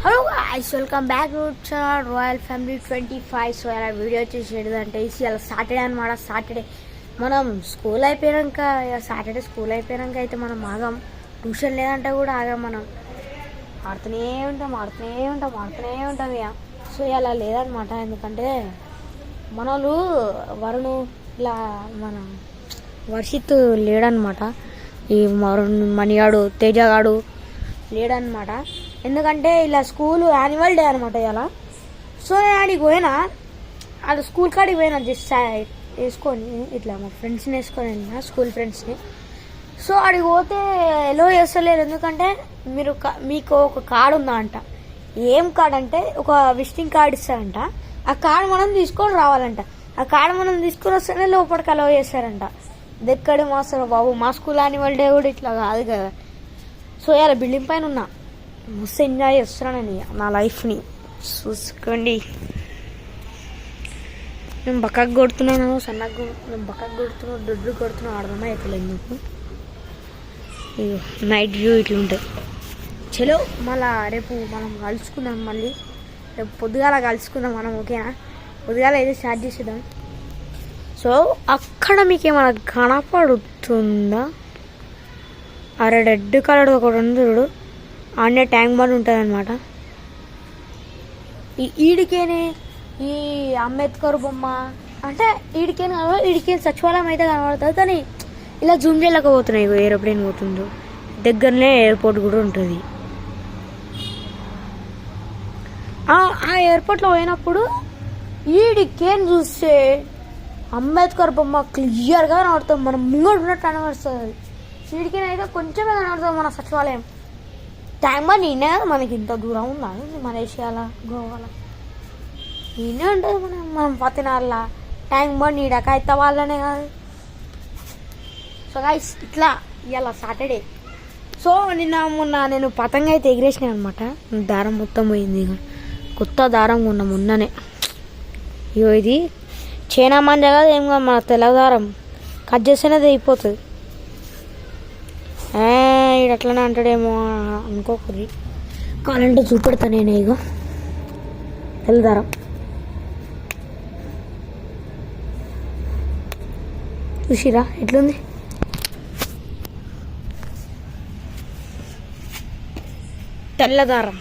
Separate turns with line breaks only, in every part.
Hello guys, welcome back to channel royal family 25. So ఇలా video వచ్చేసేది అంటే ఇలా సాటర్డే అనమాట. సాటర్డే మనం స్కూల్ అయిపోయాక సాటర్డే స్కూల్ అయిపోయాక అయితే మనం ఆగాం. ట్యూషన్ లేదంటే కూడా ఆగాం. మనం ఆడుతూనే ఉంటాం ఇక. సో ఇలా లేదనమాట, ఎందుకంటే మనలు వరుణ్ ఇలా మన వర్షిత్ లేడనమాట. ఈ వరుణ్ మణిగాడు తేజగాడు లేడనమాట. ఎందుకంటే ఇలా స్కూల్ యాన్యువల్ డే అనమాట ఇలా. సో నేను ఆడికి పోయినా, అది స్కూల్ కాడికి పోయినా జస్ట్ వేసుకొని ఇట్లా మా ఫ్రెండ్స్ని వేసుకొని వెళ్ళిన, స్కూల్ ఫ్రెండ్స్ని. సో ఆడికి పోతే ఎలో చేస్తలేరు. ఎందుకంటే మీకు ఒక కార్డు ఉందా అంట. ఏం కార్డ్ అంటే ఒక విజిటింగ్ కార్డ్ ఇస్తారంట. ఆ కార్డు మనం తీసుకొని రావాలంట. ఆ కార్డు మనం తీసుకొని వస్తేనే లోపలికి అలో చేస్తారంట. దెక్కడి మాస్టర్ బాబు, మా స్కూల్ యాన్యువల్ డే కూడా ఇట్లా కాదు కదా. సో ఇలా బిల్డింగ్ పైన ఉన్నా, మస్తు ఎంజాయ్ చేస్తున్నానని నా లైఫ్ని. చూసుకోండి, నేను బక్కకు కొడుతున్నాను, సన్నగా నేను బక్కకు కొడుతున్నాను, దొడ్డు కొడుతున్నాను, అర్థమే అవుతలేదు నీకు. నైట్ వ్యూ ఇట్లా ఉంటుంది. చలో మళ్ళా రేపు మనం కలుసుకుందాం. మళ్ళీ రేపు పొద్దుగాల కలుసుకుందాం మనం, ఓకేనా? పొద్దుగాల అయితే స్టార్ట్ చేసేద్దాం. సో అక్కడ మీకు ఏమైనా కనపడుతుందా? అరే రెడ్ కలర్ ఒకటి ఉంది చూడు, ఆడే ట్యాంక్ బండ్ ఉంటుంది అనమాట. ఈడికేనే ఈ అంబేద్కర్ బొమ్మ అంటే ఈడికేని సచివాలయం అయితే కనబడుతుంది. కానీ ఇలా జూమ్ చేయలేకపోతున్నాయి. ఏరోప్లేన్ పోతుందో దగ్గరనే ఎయిర్పోర్ట్ కూడా ఉంటుంది. ఆ ఎయిర్పోర్ట్లో పోయినప్పుడు ఈడికేని చూస్తే అంబేద్కర్ బొమ్మ క్లియర్గా కనబడుతుంది. మనం ముంగడు ఉన్నట్టు కనబడుతుంది. వీడికేనైతే కొంచెమే కనబడుతుంది మన సచివాలయం. ట్యాంక్ బండ్ ఈయనే కదా, మనకి ఇంత దూరం ఉందా మలేషియాలో, గోవాలో ఈయనే ఉంటుంది. మనం పతినాళ్ళ ట్యాంక్ బండ్ ఈడక అయితే వాళ్ళనే కాదు. సో గైస్ ఇట్లా ఇవాళ సాటర్డే. సో మొన్న నేను పతంగా అయితే ఎగిరేసినాను అనమాట. దారం మొత్తం పోయింది. ఇక కొత్త దారం కొన్నా మొన్ననే. ఇగో ఇది చైనా మంజా కాదు, ఏం కాదు, మన తెల్ల దారం కట్ చేస్తేనే అయిపోతుంది. ఇది అట్లనే అంటాడేమో అనుకోకూరి, కావాలంటే చూపెడతా నేను. ఇగో తెల్లదారం చూసిరా ఎట్లుంది. తెల్లదారం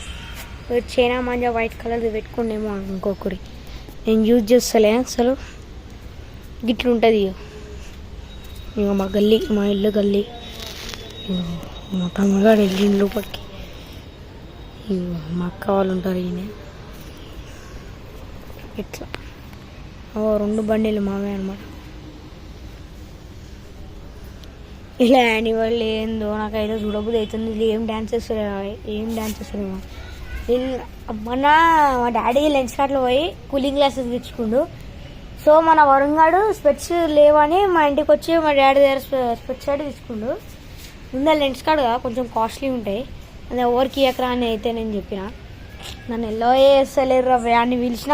చైనా మంజా వైట్ కలర్ది పెట్టుకుండేమో అనుకోకూరి. నేను యూజ్ చేస్తలే అసలు. గిట్లుంటుంది. ఇక మా ఇల్లు గల్లీ. మా తమ్ముడు వెళ్ళిండు లోపలికి. మా అక్క వాళ్ళు ఉంటారు. ఈయన ఇట్లా 2 బండిలు మావే అనమాట. ఇలా యాన్యువల్ ఏందో నాకైతే చూడబుద్ధి అవుతుంది. ఏం డ్యాన్స్ చేస్తారేమో. మొన్న మా డాడీ లెన్స్ కార్ట్లో పోయి కూలింగ్ గ్లాసెస్ తెచ్చుకుండు. సో మన వరుణ్ గాడు స్పెట్స్ లేవని మా ఇంటికి వచ్చి మా డాడీ దగ్గర స్పెట్స్ అయితే తీసుకుండు. ముందే లెన్స్ కార్డ్ కదా, కొంచెం కాస్ట్లీ ఉంటాయి. అది ఎవరికి ఎకరా అని అయితే నేను చెప్పిన. నన్ను ఎల్లో వేస్తలేరు అని పిలిచిన.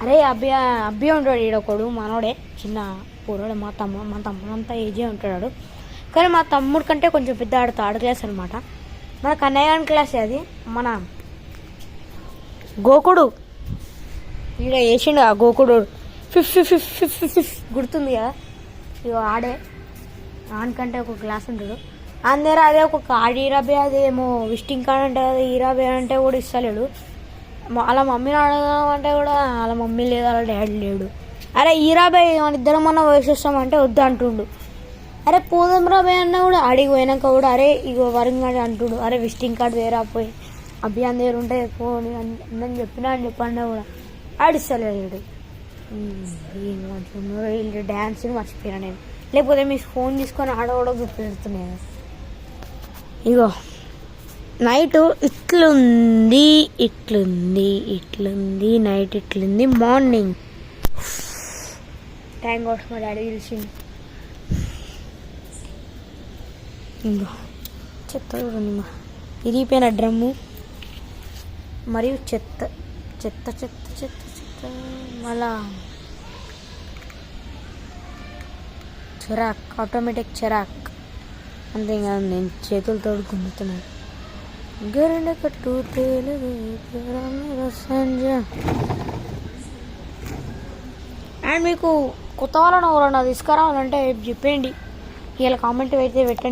అరే అబ్బి ఉంటాడు ఈడొకడు, మనోడే, చిన్న పూరోడే. మా తమ్ముడు అంతా ఏజే ఉంటాడు. కానీ మా తమ్ముడు కంటే కొంచెం పెద్ద థర్డ్ క్లాస్ అనమాట. మన కన్నయ్య క్లాసే అది. మన గోకుడు ఈడ వేసిండు. ఆ గోకుడు 5 గుర్తుంది కదా. ఇక ఆడే ఆనకంటే ఒక క్లాస్ ఉంటాడు. అందరూ అదే ఒక కార్డు ఈరాబే, అదేమో విజిటింగ్ కార్డ్ అంటే అది ఈరాబే అంటే కూడా ఇస్తలేడు. వాళ్ళ మమ్మీని అడగాలంటే కూడా వాళ్ళ మమ్మీ లేదు, వాళ్ళ డాడీ లేడు. అరే ఈరాబే మన ఇద్దరం అన్న వేసేస్తామంటే వద్దు అంటుండు. అరే పోదాం రాబే అన్న కూడా అడిగి పోయినాక కూడా అరే ఇగో వరుణ్ గారు అంటుడు, అరే విజిటింగ్ కార్డు వేరా పోయి అభియాన్ దగ్గర ఉంటే పోని అని చెప్పినా అని చెప్పండి కూడా ఆడిస్తలేడు. వీళ్ళు డ్యాన్స్ని మర్చిపోయినా నేను. లేకపోతే మీ ఫోన్ తీసుకొని ఆడకూడ గుర్తుపెడుతున్నాయి. ఇగో నైట్ ఇట్లుంది నైట్ ఇట్లుంది. మార్నింగ్ ట్యాంక్ అవుట్ మా డాడీ పిలిచింది. ఇంకో చెత్త చూడండి, మా ఇరిగిపోయిన డ్రమ్ము మరియు చెత్త. మళ్ళా చెరాక్, ఆటోమేటిక్ చెరాక్. అంతేకాదు, నేను చేతులతో గుంజుతున్నాను. గరిన కట్టు సంజ. అండ్ మీకు కొత్త వాళ్ళని ఎవరన్నా తీసుకురావాలంటే చెప్పండి, ఇలా కామెంట్ అయితే పెట్టండి.